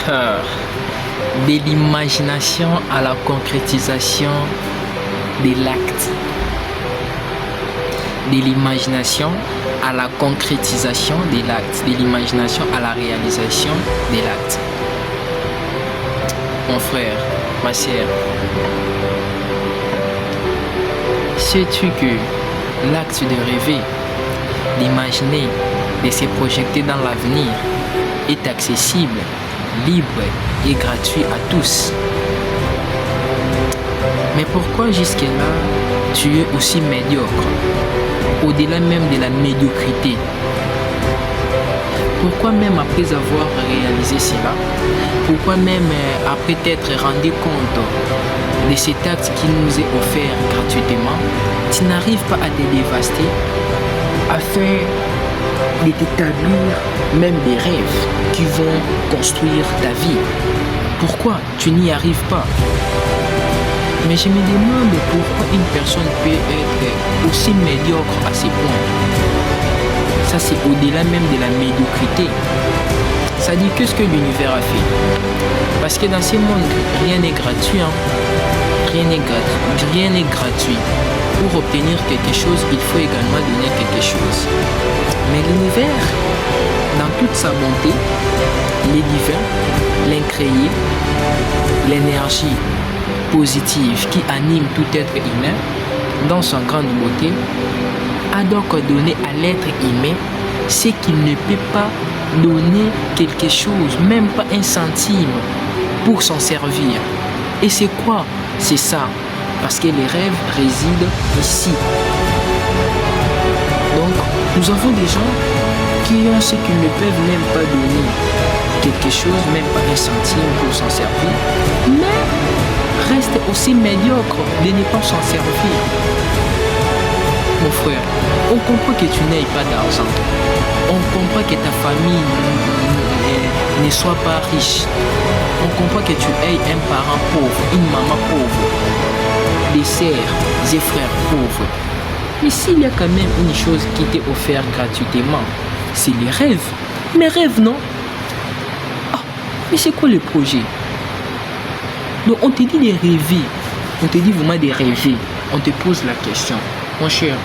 De l'imagination à la concrétisation de l'acte. De l'imagination à la concrétisation de l'acte. De l'imagination à la réalisation de l'acte. Mon frère, ma sœur, sais-tu que l'acte de rêver, d'imaginer, de se projeter dans l'avenir est accessible, libre et gratuit à tous? Mais pourquoi jusque-là tu es aussi médiocre, au-delà même de la médiocrité? Pourquoi même après avoir réalisé cela, pourquoi même après t'être rendu compte de cet acte qui nous est offert gratuitement, tu n'arrives pas à te dévaster afin de t'établir même des rêves qui vont construire ta vie? Pourquoi tu n'y arrives pas? Mais je me demande pourquoi une personne peut être aussi médiocre à ce point. Ça, c'est au-delà même de la médiocrité. Ça dit que ce que l'univers a fait. Parce que dans ce monde, rien n'est gratuit. Rien n'est gratuit. Pour obtenir quelque chose, il faut également donner quelque chose. Mais l'univers, dans toute sa bonté, les divins, l'incréé, l'énergie positive qui anime tout être humain, dans sa grande beauté, a donc donné à l'être humain ce qu'il ne peut pas donner quelque chose, même pas un centime, pour s'en servir. Et c'est quoi? C'est ça. Parce que les rêves résident ici. Donc, nous avons des gens qui ont ce qu'ils ne peuvent même pas donner quelque chose, même pas un centime pour s'en servir, mais restent aussi médiocres de ne pas s'en servir. Mon frère, on comprend que tu n'aies pas d'argent. On comprend que ta famille ne soit pas riche. On comprend que tu aies un parent pauvre, une maman pauvre, des sœurs et frères pauvres. Mais s'il y a quand même une chose qui t'est offerte gratuitement, c'est les rêves. Mes rêves, non? Ah, mais c'est quoi le projet? Donc on te dit de rêver. On te dit vraiment de rêver. On te pose la question. Mon cher,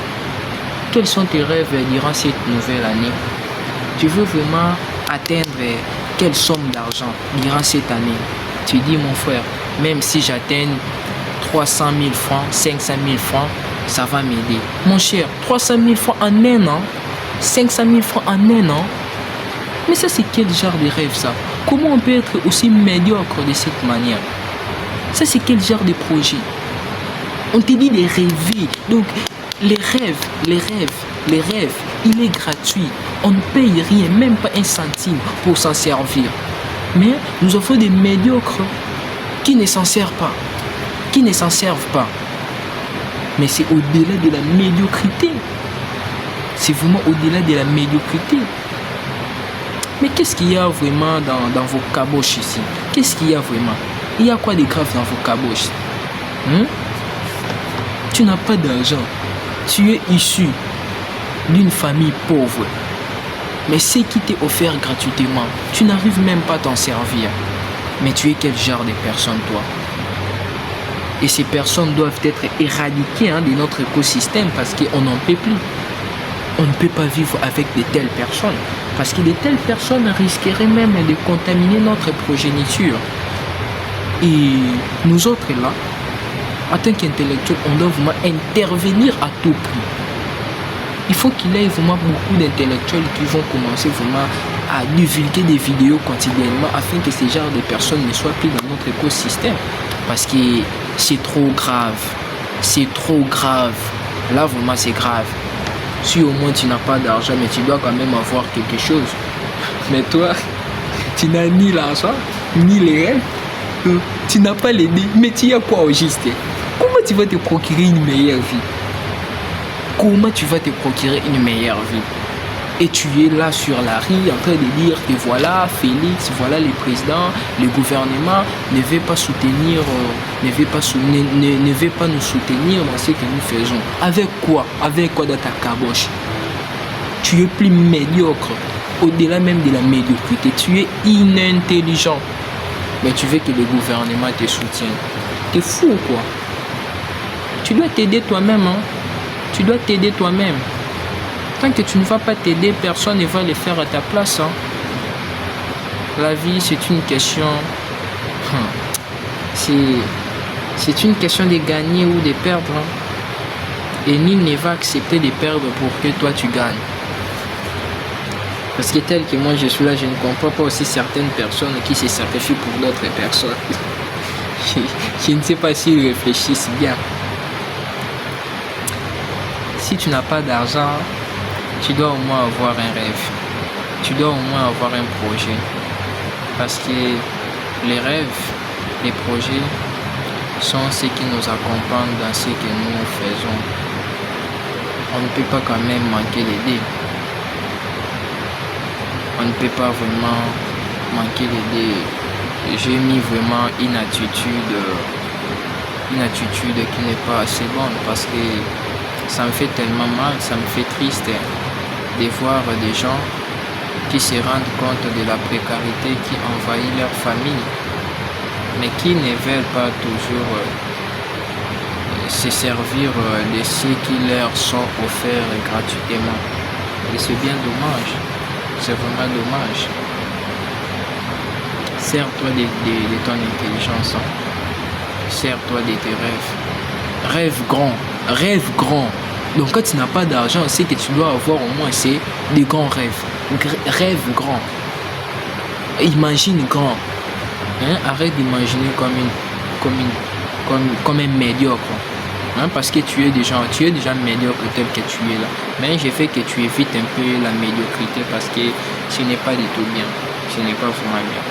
quels sont tes rêves durant cette nouvelle année? Tu veux vraiment atteindre quelle somme d'argent durant cette année? Tu dis, mon frère, même si j'atteins 300 000 francs, 500 000 francs, ça va m'aider. Mon cher, 300 000 francs en un an, 500 000 francs en un an. Mais ça, c'est quel genre de rêve, ça? Comment on peut être aussi médiocre de cette manière? Ça, c'est quel genre de projet? On te dit de rêver. Donc, les rêves, il est gratuit. On ne paye rien, même pas un centime pour s'en servir. Mais nous avons des médiocres qui ne s'en servent pas. Mais c'est au-delà de la médiocrité. C'est vraiment au-delà de la médiocrité. Mais qu'est-ce qu'il y a vraiment dans vos caboches ici? Qu'est-ce qu'il y a vraiment? Il y a quoi de grave dans vos caboches? Tu n'as pas d'argent. Tu es issu d'une famille pauvre. Mais ce qui t'est offert gratuitement, tu n'arrives même pas à t'en servir. Mais tu es quel genre de personne, toi? Et ces personnes doivent être éradiquées de notre écosystème parce qu'on n'en peut plus. On ne peut pas vivre avec de telles personnes. Parce que de telles personnes risqueraient même de contaminer notre progéniture. Et nous autres là, en tant qu'intellectuels, on doit vraiment intervenir à tout prix. Il faut qu'il y ait vraiment beaucoup d'intellectuels qui vont commencer vraiment à divulguer des vidéos quotidiennement afin que ces genres de personnes ne soient plus dans notre écosystème. Parce que c'est trop grave. C'est trop grave. Là, vraiment, c'est grave. Si au moins tu n'as pas d'argent, mais tu dois quand même avoir quelque chose. Mais toi, tu n'as ni l'argent, ni les rêves. Tu n'as pas les dés, mais tu as quoi au juste? Comment tu vas te procurer une meilleure vie? Comment tu vas te procurer une meilleure vie? Et tu es là sur la rue en train de dire que voilà Félix, voilà le président, le gouvernement ne veut pas soutenir, ne veut pas nous soutenir dans ce que nous faisons. Avec quoi? Avec quoi dans ta caboche? Tu es plus médiocre, au-delà même de la médiocrité. Tu es inintelligent. mais tu veux que le gouvernement te soutienne. T'es fou ou quoi? Tu dois t'aider toi-même, hein? Tu dois t'aider toi-même. Tant que tu ne vas pas t'aider, personne ne va le faire à ta place, hein? La vie, c'est une question... C'est une question de gagner ou de perdre, hein? Et nul ne va accepter de perdre pour que toi tu gagnes. Parce que tel que moi je suis là, je ne comprends pas aussi certaines personnes qui se sacrifient pour d'autres personnes. Je ne sais pas s'ils réfléchissent bien. Si tu n'as pas d'argent, tu dois au moins avoir un rêve. Tu dois au moins avoir un projet. Parce que les rêves, les projets sont ceux qui nous accompagnent dans ce que nous faisons. On ne peut pas quand même manquer d'aider. On ne peut pas vraiment manquer d'aider. J'ai mis vraiment une attitude qui n'est pas assez bonne parce que ça me fait tellement mal, ça me fait triste de voir des gens qui se rendent compte de la précarité qui envahit leur famille, mais qui ne veulent pas toujours se servir de ce qui leur sont offerts gratuitement. Et c'est bien dommage. C'est vraiment dommage. Sers-toi de ton intelligence. Hein. Sers-toi de tes rêves. Rêve grand. Rêve grand. Donc quand tu n'as pas d'argent, c'est que tu dois avoir au moins des grands rêves. Rêve grand. Imagine grand. Hein? Arrête d'imaginer comme un médiocre. Hein? Parce que tu es déjà médiocre tel que tu es là. Mais j'ai fait que tu évites un peu la médiocrité parce que ce n'est pas du tout bien. Ce n'est pas vraiment bien.